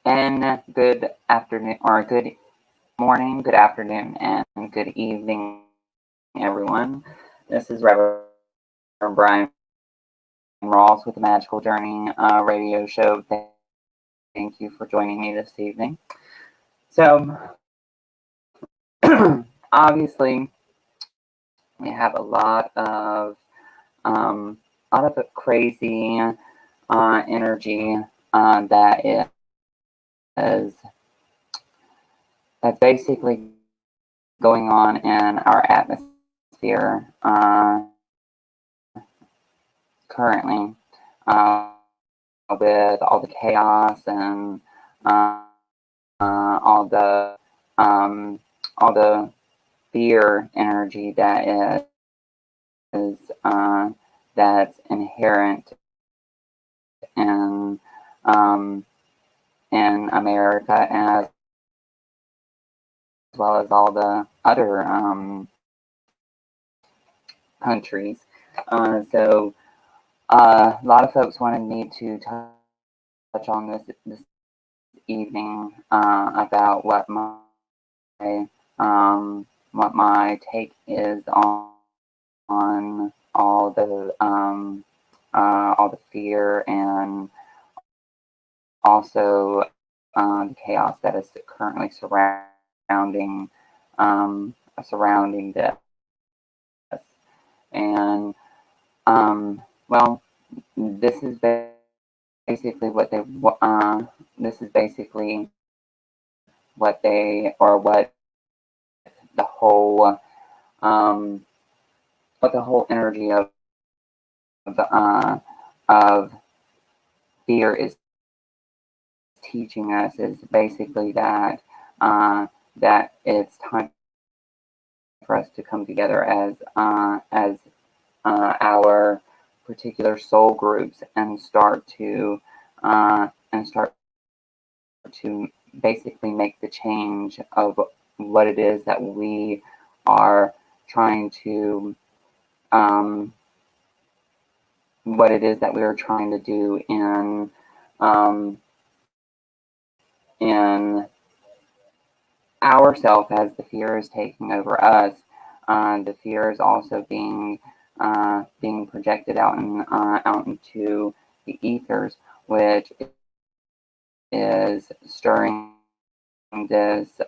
And good afternoon, or good morning, good afternoon, and good evening, everyone. This is Reverend Bryan Rawls with the Magickal Journey radio show. Thank you for joining me this evening. So, obviously, we have a lot of crazy energy that's basically going on in our atmosphere currently, with all the chaos and all the fear energy that's inherent in America, as well as all the other countries. So a lot of folks wanted me to touch on this evening about what my take is on all the fear and also the chaos that is currently surrounding this. And well, this is basically what the whole energy of fear is teaching us, is basically that it's time for us to come together as our particular soul groups and start to basically make the change of what it is that we are trying to do in ourself, as the fear is taking over us. The fear is also being projected out into the ethers, which is stirring this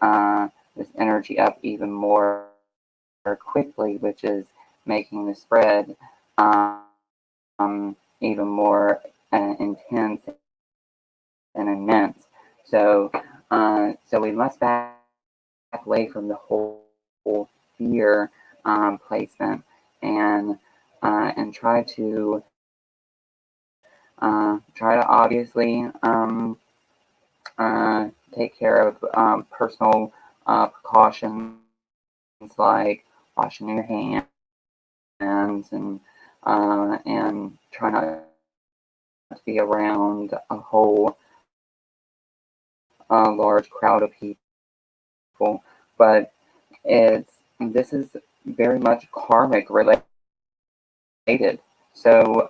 energy up even more quickly, which is making the spread even more intense and immense. So we must back away from the whole fear placement and try to obviously take care of personal precautions, like washing your hands and try not to be around a whole large crowd of people. But this is very much karmic related. So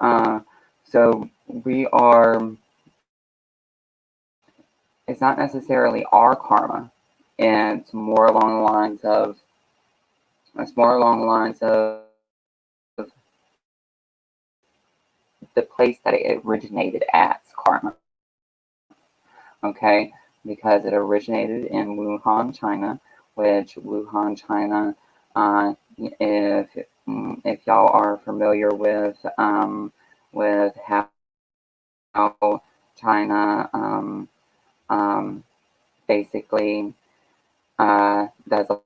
we are. It's not necessarily our karma. It's more along the lines of. The place that it originated as karma. Okay, because it originated in Wuhan, China, which Wuhan, China, if y'all are familiar with how China basically does a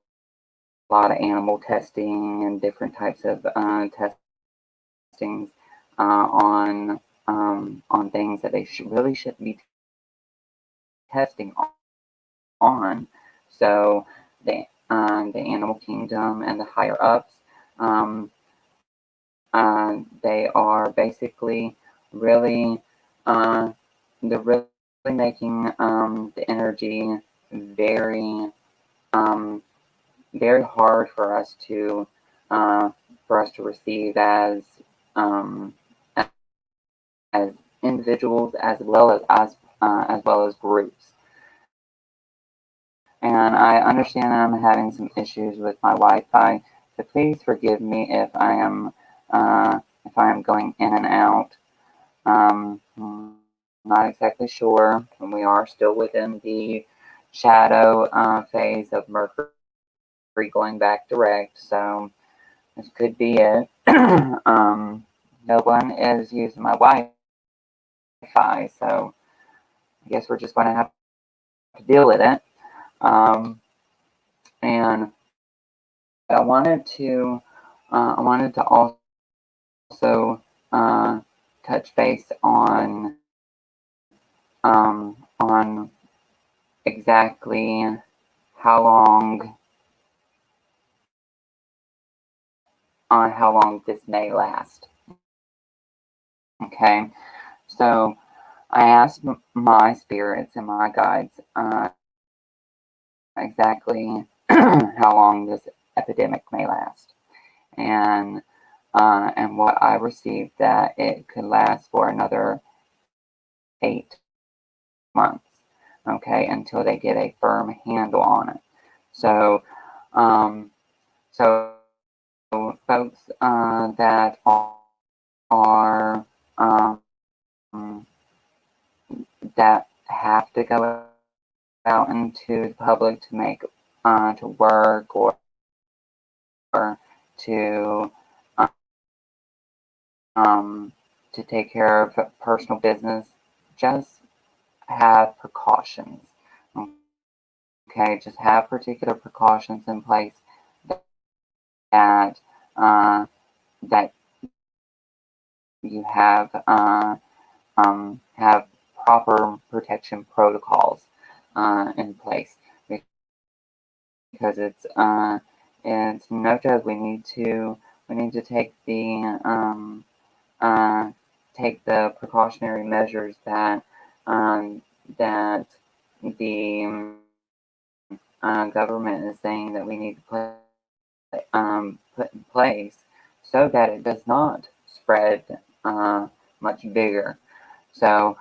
lot of animal testing and different types of testings on things that they really shouldn't be testing on. So the animal kingdom and the higher ups, they are basically really they're really making the energy very very hard for us to receive um, as individuals, as well as groups. And I understand that I'm having some issues with my Wi-Fi, so please forgive me if I am going in and out. I'm not exactly sure. We are still within the shadow phase of Mercury going back direct, so this could be it. No one is using my Wi-Fi, so I guess we're just going to have to deal with it. And I wanted to also touch base on exactly how long this may last. Okay, so I asked my spirits and my guides exactly how long this epidemic may last, and what I received, that it could last for another 8 months. Okay, until they get a firm handle on it. So, so folks that are that have to go out into the public to make to work or to to take care of personal business, just have precautions. Okay, just have particular precautions in place that that you have proper protection protocols in place, because it's no joke. We need to take the precautionary measures that that the government is saying that we need to put in place, so that it does not spread much bigger. So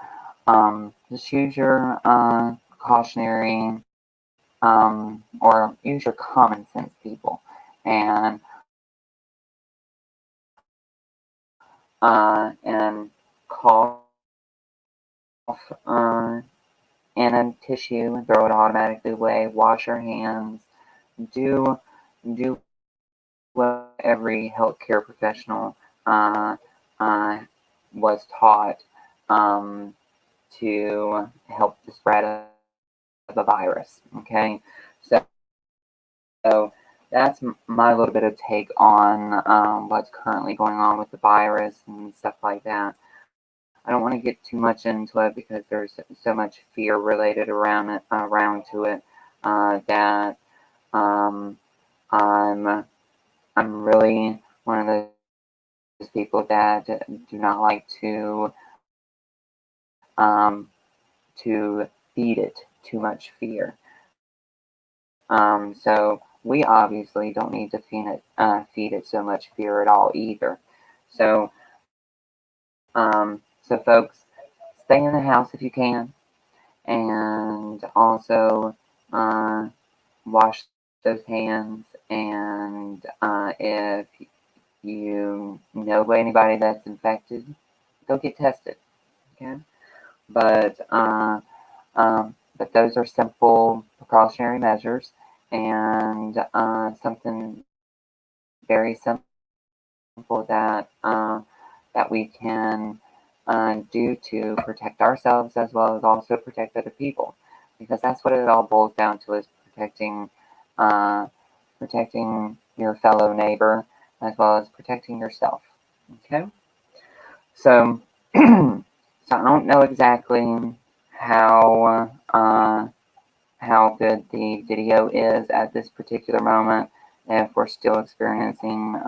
just use your cautionary or use your common sense, people, and cough in a tissue and throw it automatically away. Wash your hands. Do what every healthcare professional uh, uh, was taught to help the spread of the virus. Okay, so that's my little bit of take on what's currently going on with the virus and stuff like that. I don't want to get too much into it because there's so much fear related around to it, that um, I'm really one of those people that do not like um, to feed it too much fear. So we obviously don't need to feed it so much fear at all either. So so folks, stay in the house if you can, and also wash those hands. And if you know anybody that's infected, go get tested. Okay, but those are simple precautionary measures, and something very simple that we can do to protect ourselves, as well as also protect other people, because that's what it all boils down to, is uh, protecting your fellow neighbor, as well as protecting yourself. Okay, so so I don't know exactly how good the video is at this particular moment, if we're still experiencing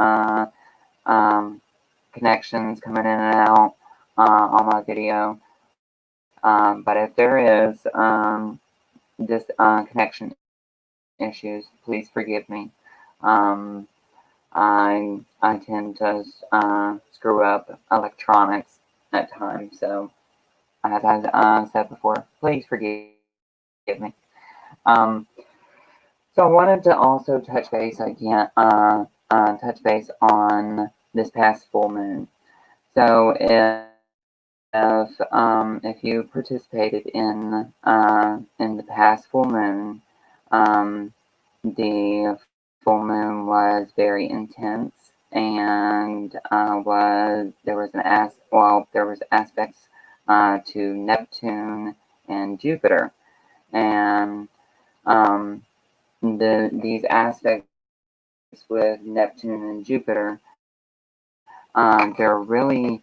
connections coming in and out on my video. But if there is this connection issues, please forgive me. Um, I tend to screw up electronics at times, so as I said before, please forgive me. Um, So I wanted to also touch base again, on this past full moon. So if you participated in the past full moon, the full moon was very intense, and there was aspects to Neptune and Jupiter, and um, these aspects with Neptune and Jupiter, they're really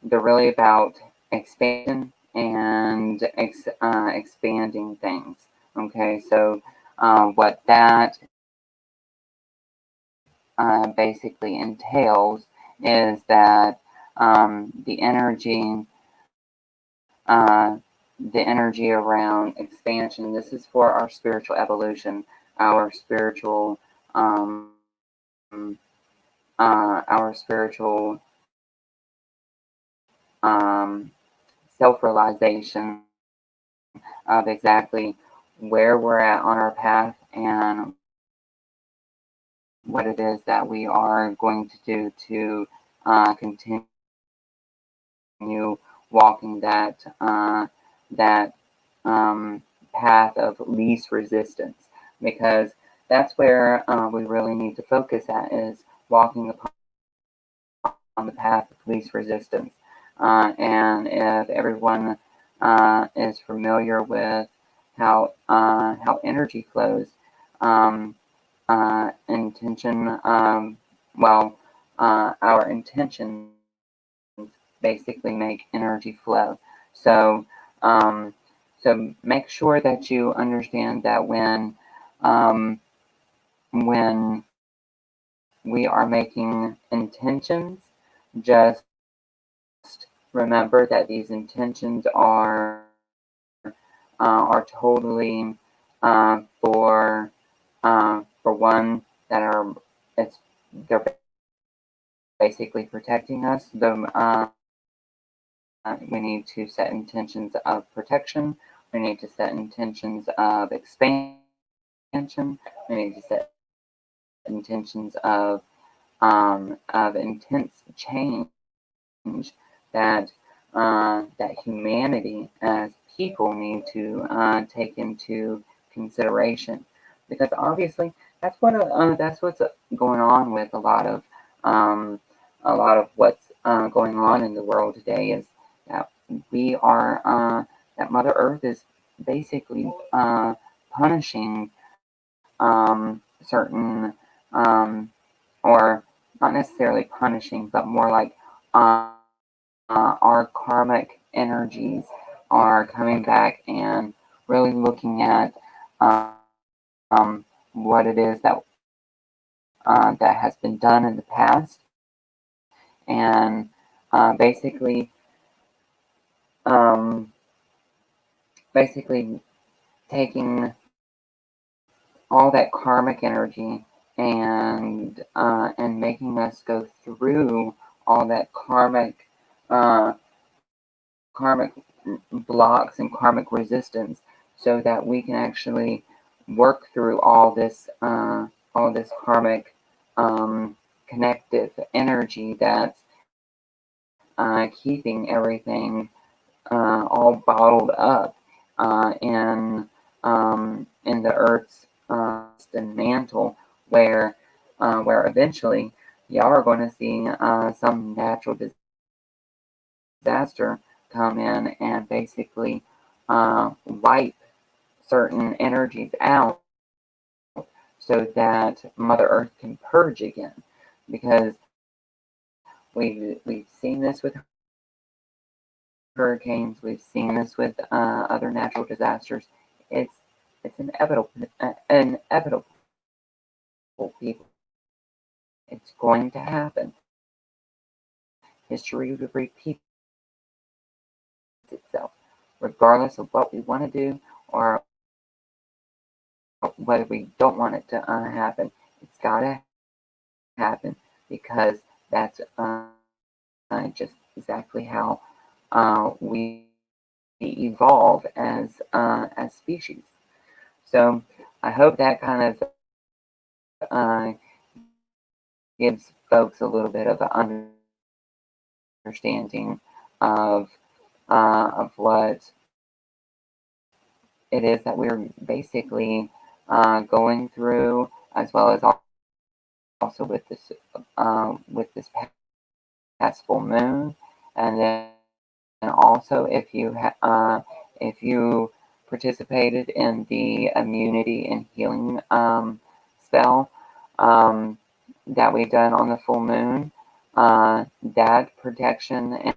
about expansion and expanding things. Okay, so what that basically entails is that the uh, energy around expansion. This is for our spiritual evolution, our spiritual um, our spiritual um, self-realization of exactly where we're at on our path and what it is that we are going to do to continue walking that path of least resistance, because that's where we really need to focus at, is walking upon the path of least resistance. And if everyone is familiar with how energy flows, um, intention, our intentions basically make energy flow. So, um, so make sure that you understand that um, when we are making intentions, just remember that these intentions are totally for one that are they're basically protecting us. We need to set intentions of protection. We need to set intentions of expansion. We need to set intentions of intense change that that humanity as people need to take into consideration, because obviously that's what's going on with a lot of what's going on in the world today, is that we are that Mother Earth is basically punishing certain or not necessarily punishing, but more like our karmic energies are coming back and really looking at what it is that has been done in the past, and basically um, basically taking all that karmic energy and making us go through all that uh, karmic blocks and karmic resistance, so that we can actually work through all this karmic connective energy that's keeping everything all bottled up in the Earth's mantle, where eventually y'all are going to see some natural disaster come in and basically wipe certain energies out, so that Mother Earth can purge again. Because we've seen this with hurricanes, we've seen this with other natural disasters. It's inevitable, people. It's going to happen. History repeats itself, regardless of what we want to do or whether we don't want it to happen. It's gotta happen, because that's just exactly how we evolve as species. So I hope that kind of gives folks a little bit of an understanding of what it is that we're basically going through, as well as also with this past full moon, and then also if you participated in the immunity and healing spell that we done on the full moon, that protection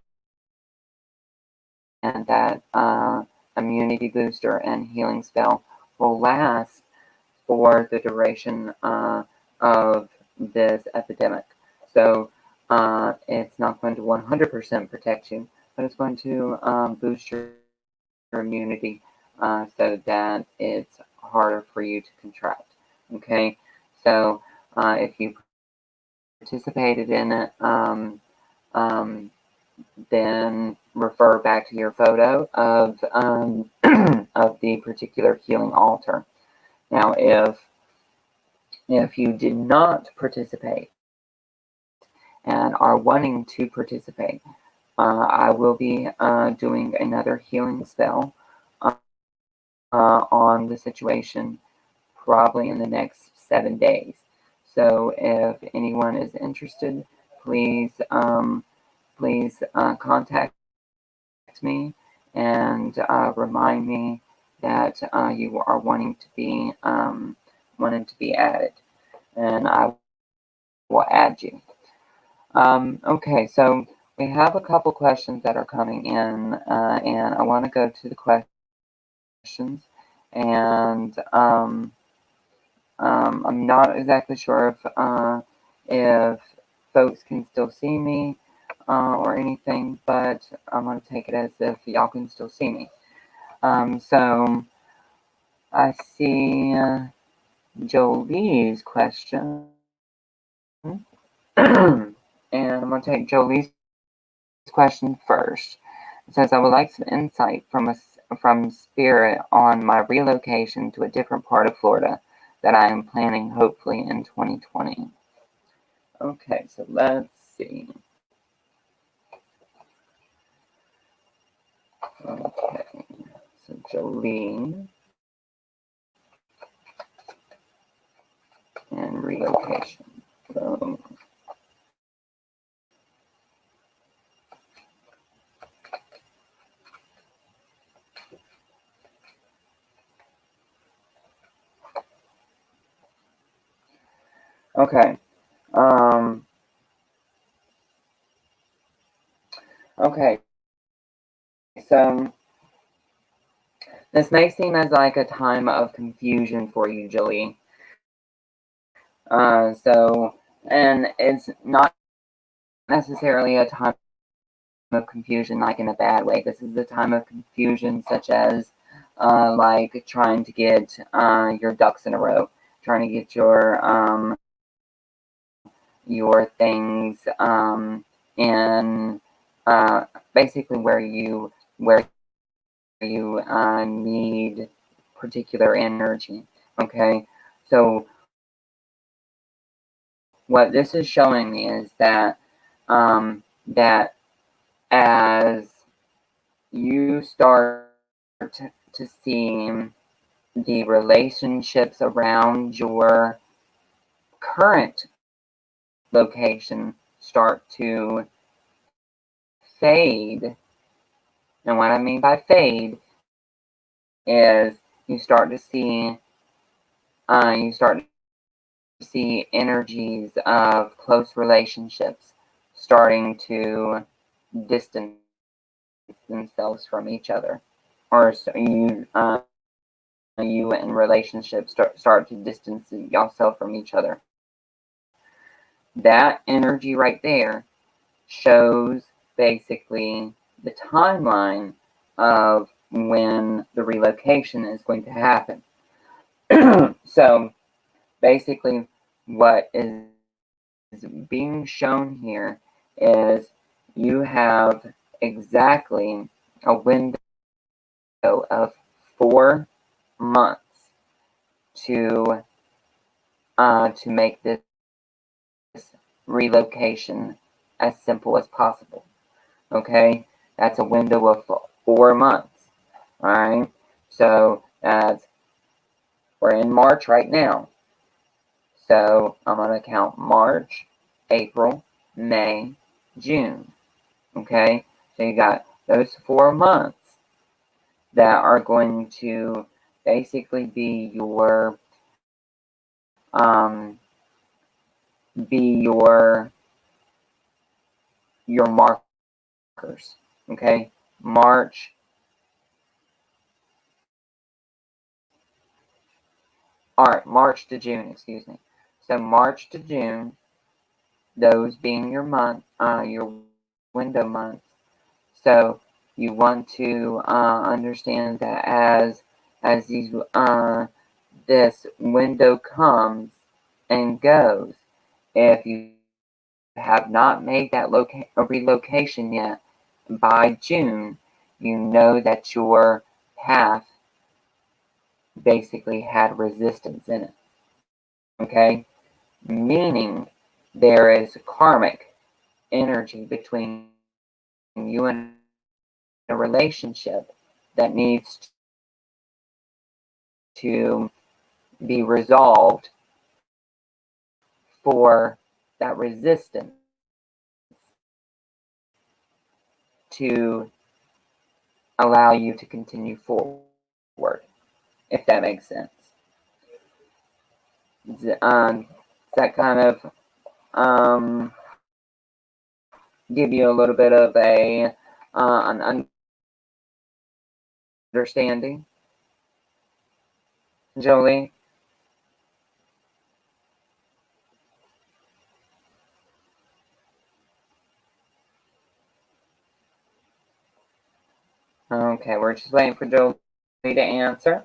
and that immunity booster and healing spell will last for the duration of this epidemic. So it's not going to 100% protect you, but it's going to boost your immunity so that it's harder for you to contract. Okay, so if you participated in it, then refer back to your photo of of the particular healing altar. Now, if you did not participate and are wanting to participate, I will be doing another healing spell on the situation probably in the next 7 days. So if anyone is interested, please contact me and remind me that you are wanting to be added, and I will add you. Okay, so we have a couple questions that are coming in, and I want to go to the questions, and I'm not exactly sure if folks can still see me or anything, but I'm going to take it as if y'all can still see me. So I see Jolie's question. And I'm going to take Jolie's question first. It says, I would like some insight from Spirit on my relocation to a different part of Florida that I am planning hopefully in 2020. Okay, so let's see. Okay, so Jolie and relocation. So, okay. Okay. So this may seem as like a time of confusion for you, Jolie. And it's not necessarily a time of confusion like in a bad way. This is a time of confusion such as like trying to get your ducks in a row, trying to get your things in basically where you need particular energy. Okay, so what this is showing me is that that as you start to see the relationships around your current location start to fade. And what I mean by fade is you start to see energies of close relationships starting to distance themselves from each other, or you and relationships start to distance yourself from each other. That energy right there shows basically the timeline of when the relocation is going to happen. So basically what is being shown here is you have exactly a window of 4 months to make this relocation as simple as possible. Okay, that's a window of 4 months. All right, so we're in March right now. So I'm going to count March, April, May, June. Okay, so you got those 4 months that are going to basically be your markers. Okay, March. All right, March to June. Excuse me. So March to June, those being your your window months. So you want to understand that as these this window comes and goes, if you have not made that relocation yet by June, you know that your path basically had resistance in it. Okay, meaning there is karmic energy between you and a relationship that needs to be resolved for that resistance to allow you to continue forward, if that makes sense. Does that kind of give you a little bit of an understanding, Jolie? Okay, we're just waiting for Jolie to answer.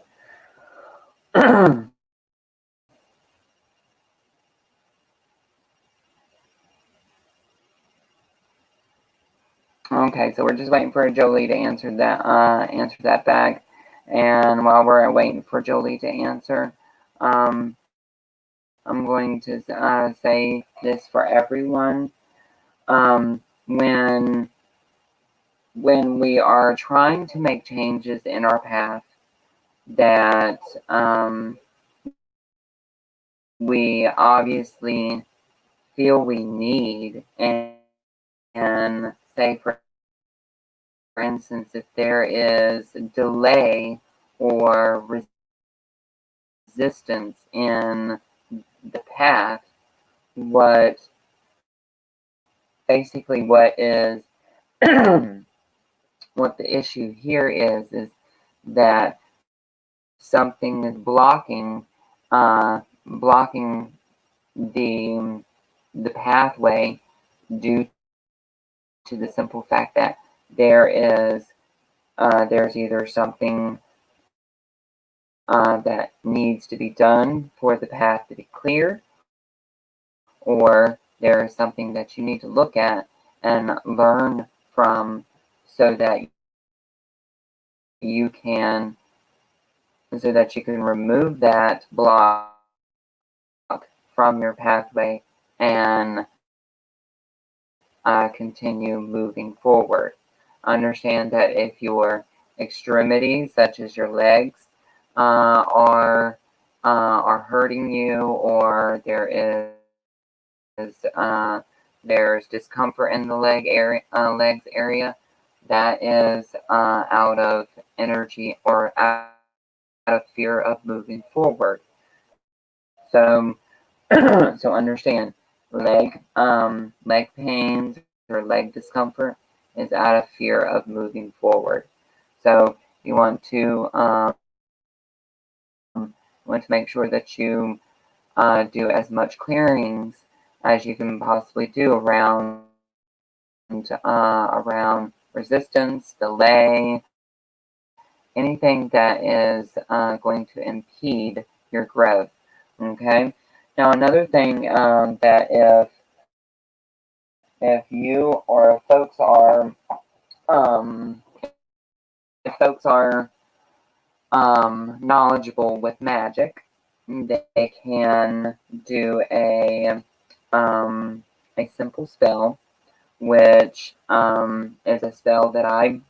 Okay, so we're just waiting for Jolie to answer that back. And while we're waiting for Jolie to answer, I'm going to say this for everyone. When we are trying to make changes in our path that we obviously feel we need, and say for instance, if there is delay or resistance in the path, what is what the issue here is that something is blocking the pathway due to the simple fact that there's either something that needs to be done for the path to be clear, or there is something that you need to look at and learn from so that you can remove that block from your pathway and continue moving forward. Understand that if your extremities, such as your legs, are hurting you, or there's discomfort in the legs area, that is out of energy or out of fear of moving forward. So so understand, leg pains or leg discomfort is out of fear of moving forward. So you want to make sure that you do as much clearings as you can possibly do around resistance, delay, anything that is going to impede your growth. Okay. Now another thing that if you or folks are knowledgeable with magic, they can do a simple spell, which is a spell that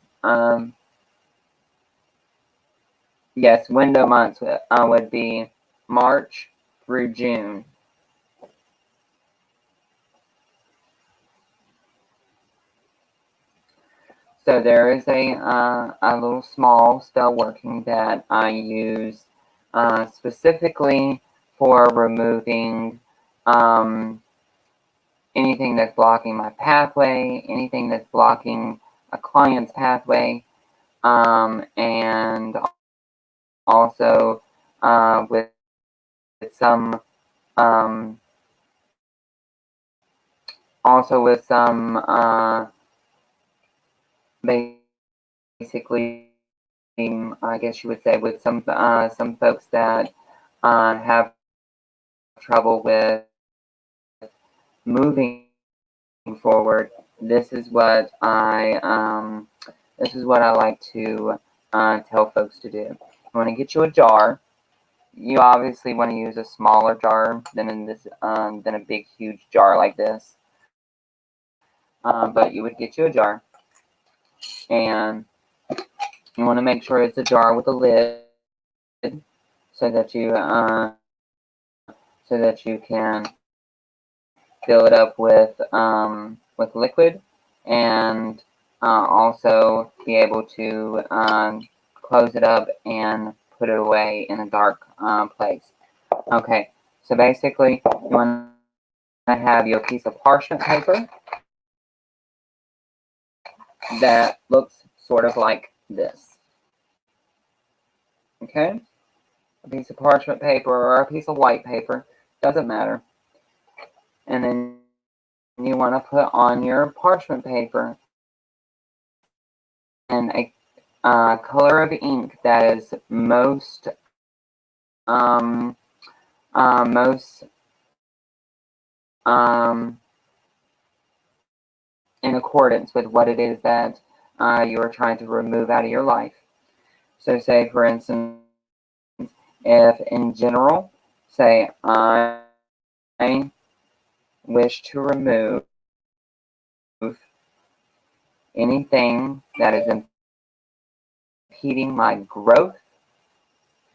yes, window months would be March through June. So there is a little small spell working that I use specifically for removing anything that's blocking my pathway, anything that's blocking a client's pathway, and also with some basically, I guess you would say, with some folks that have trouble with moving forward. This is what I like to tell folks to do. You want to get you a jar. You obviously want to use a smaller jar than a big huge jar like this. But you would get you a jar, and you want to make sure it's a jar with a lid, so that you can fill it up with liquid, and also be able to close it up and put it away in a dark place. Okay, so basically you want to have your piece of parchment paper that looks sort of like this. Okay, a piece of parchment paper or a piece of white paper, doesn't matter. And then you want to put on your parchment paper and a color of ink that is most in accordance with what it is that you are trying to remove out of your life. So say, for instance, if in general, say, I wish to remove anything that is impeding my growth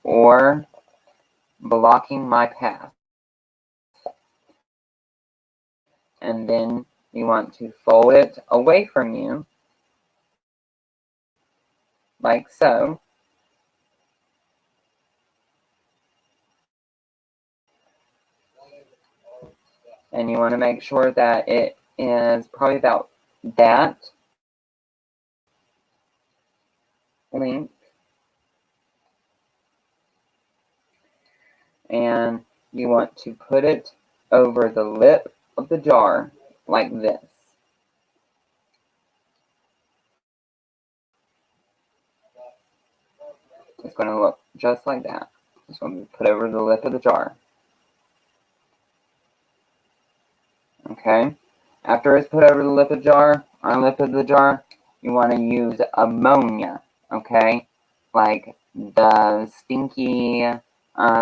or blocking my path. And then you want to fold it away from you, like so. And you want to make sure that it is probably about that length. And you want to put it over the lip of the jar like this. It's going to look just like that. It's going to be put over the lip of the jar. Okay? After it's put over the lip of the jar, you want to use ammonia. Okay? Like the stinky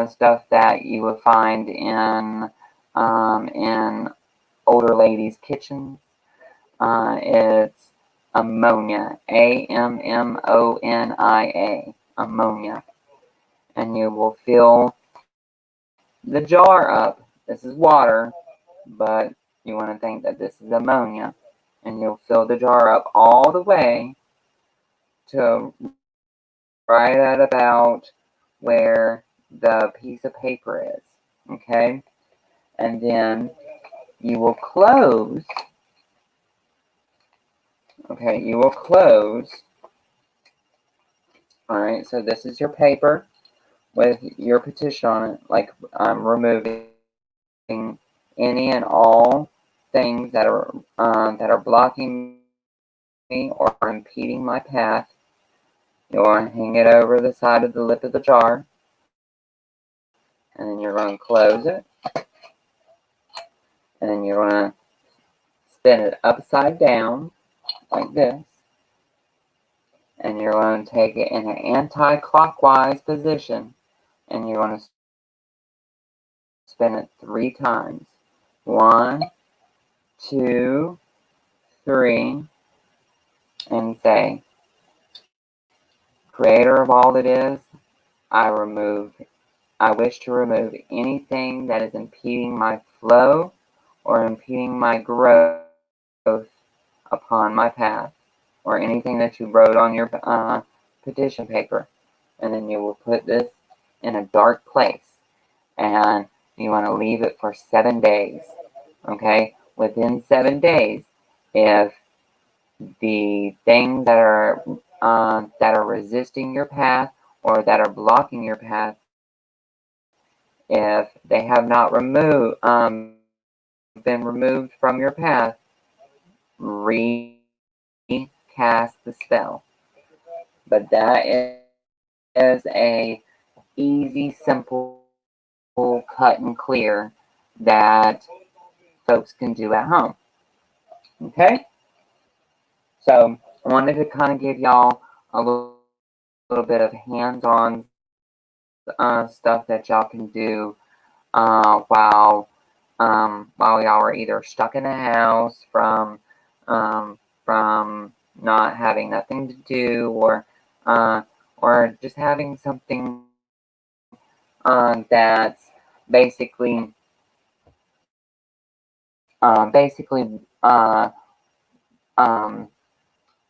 stuff that you would find in older ladies' kitchens. It's ammonia, AMMONIA, ammonia. And you will fill the jar up. This is water, but you want to think that this is ammonia. And you'll fill the jar up all the way to right at about where the piece of paper is. Okay? And then you will close. Okay, you will close. Alright, so this is your paper with your petition on it, like I'm removing any and all things that are blocking me or impeding my path. You want to hang it over the side of the lip of the jar, and then you're going to close it, and then you're going to spin it upside down like this, and you're going to take it in an anti-clockwise position, and you're going to spin it 3 times. 1, 2, 3, and say, Creator of all that is, I wish to remove anything that is impeding my flow or impeding my growth upon my path, or anything that you wrote on your petition paper. And then you will put this in a dark place, and you want to leave it for 7 days. Okay? Within 7 days, if the things that are resisting your path or that are blocking your path, if they have not been removed from your path, recast the spell. But that is a easy, simple, cut and clear that folks can do at home. Okay? So I wanted to kind of give y'all a little bit of hands-on stuff that y'all can do while y'all are either stuck in a house from not having nothing to do, or just having something that's basically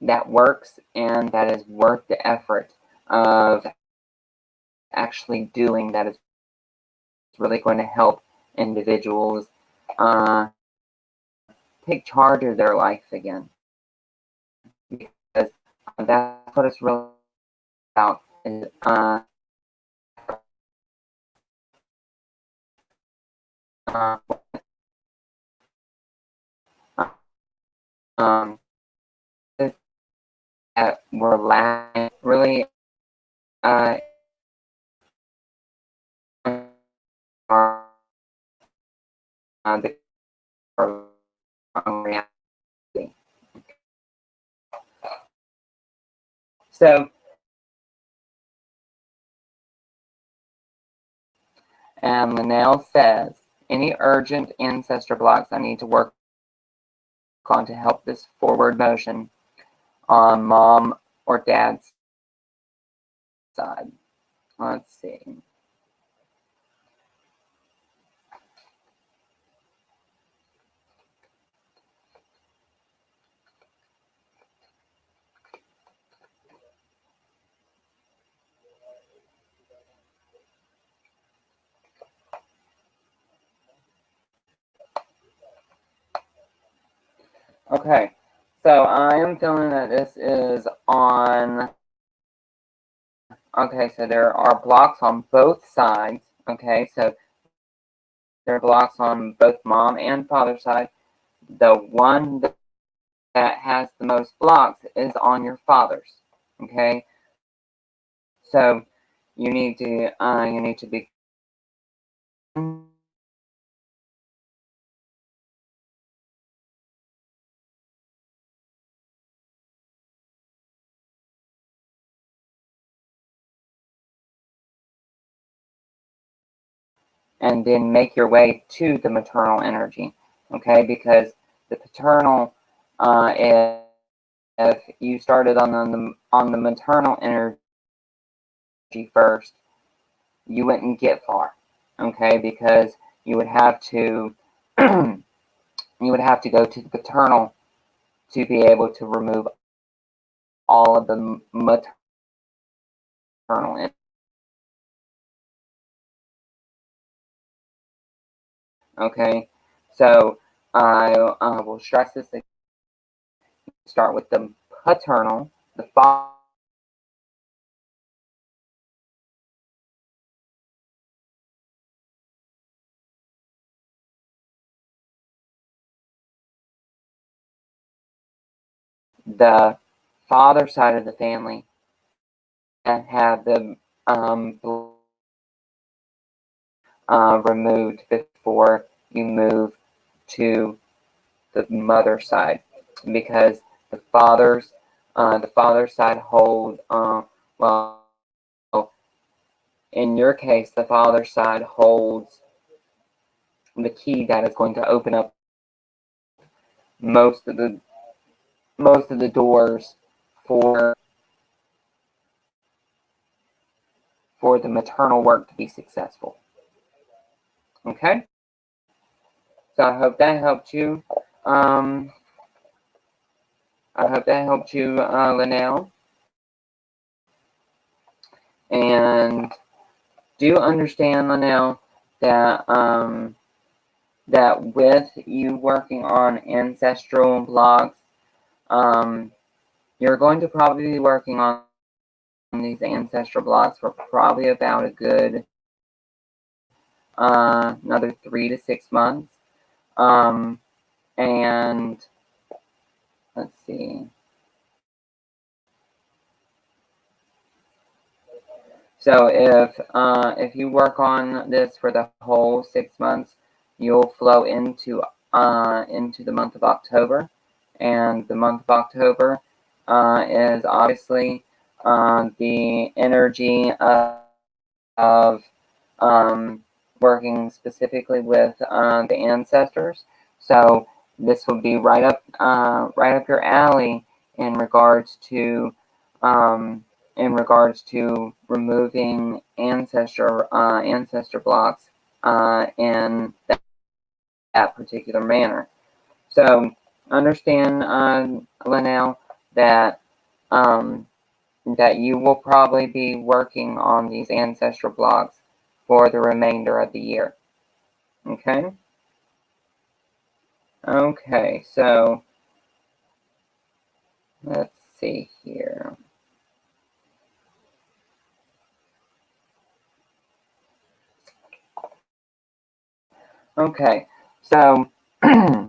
that works and that is worth the effort of actually doing, that is really going to help individuals take charge of their life again. Because that's what it's really about. Is that we're lacking really are the reality. So, and Linnell says, any urgent ancestor blocks I need to work on to help this forward motion on mom or dad's side. Let's see. Okay, so I am feeling that this is on. Okay, so there are blocks on both sides. Okay, so there are blocks on both mom and father's side. The one that has the most blocks is on your father's. Okay, so you need to be and then make your way to the maternal energy. Okay, because the paternal, if you started on the maternal energy first, you wouldn't get far. Okay, because you would have to you would have to go to the paternal to be able to remove all of the maternal energy. Okay, so I will stress this again. Start with the paternal, the father side of the family, and have them removed before you move to the mother side, because the father's side hold well, in your case the father's side holds the key that is going to open up most of the doors for the maternal work to be successful. Okay? So I hope that helped you. Linnell. And do you understand, Linnell, that that with you working on ancestral blocks, you're going to probably be working on these ancestral blocks for probably about a good another 3 to 6 months. And let's see. So if you work on this for the whole 6 months, you'll flow into the month of October, and the month of October is obviously the energy of working specifically with the ancestors. So this will be right up your alley in regards to removing ancestor blocks in that particular manner. So understand, Linnell, that that you will probably be working on these ancestral blocks for the remainder of the year. Okay? Okay, so let's see here. Okay, so I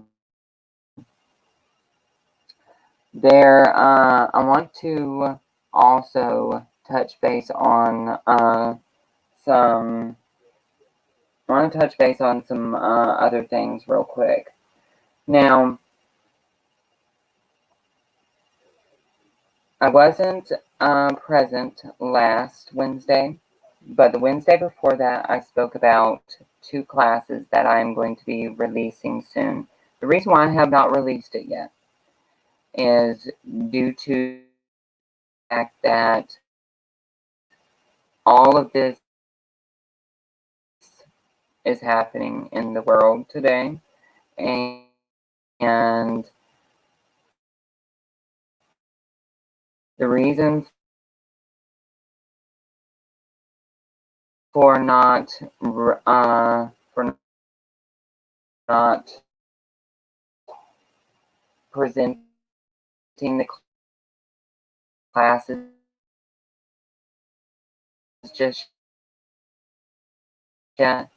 want to also touch base on some other things real quick. Now, I wasn't present last Wednesday, but the Wednesday before that, I spoke about 2 classes that I'm going to be releasing soon. The reason why I have not released it yet is due to the fact that all of this is happening in the world today, and the reason for not presenting the classes just yet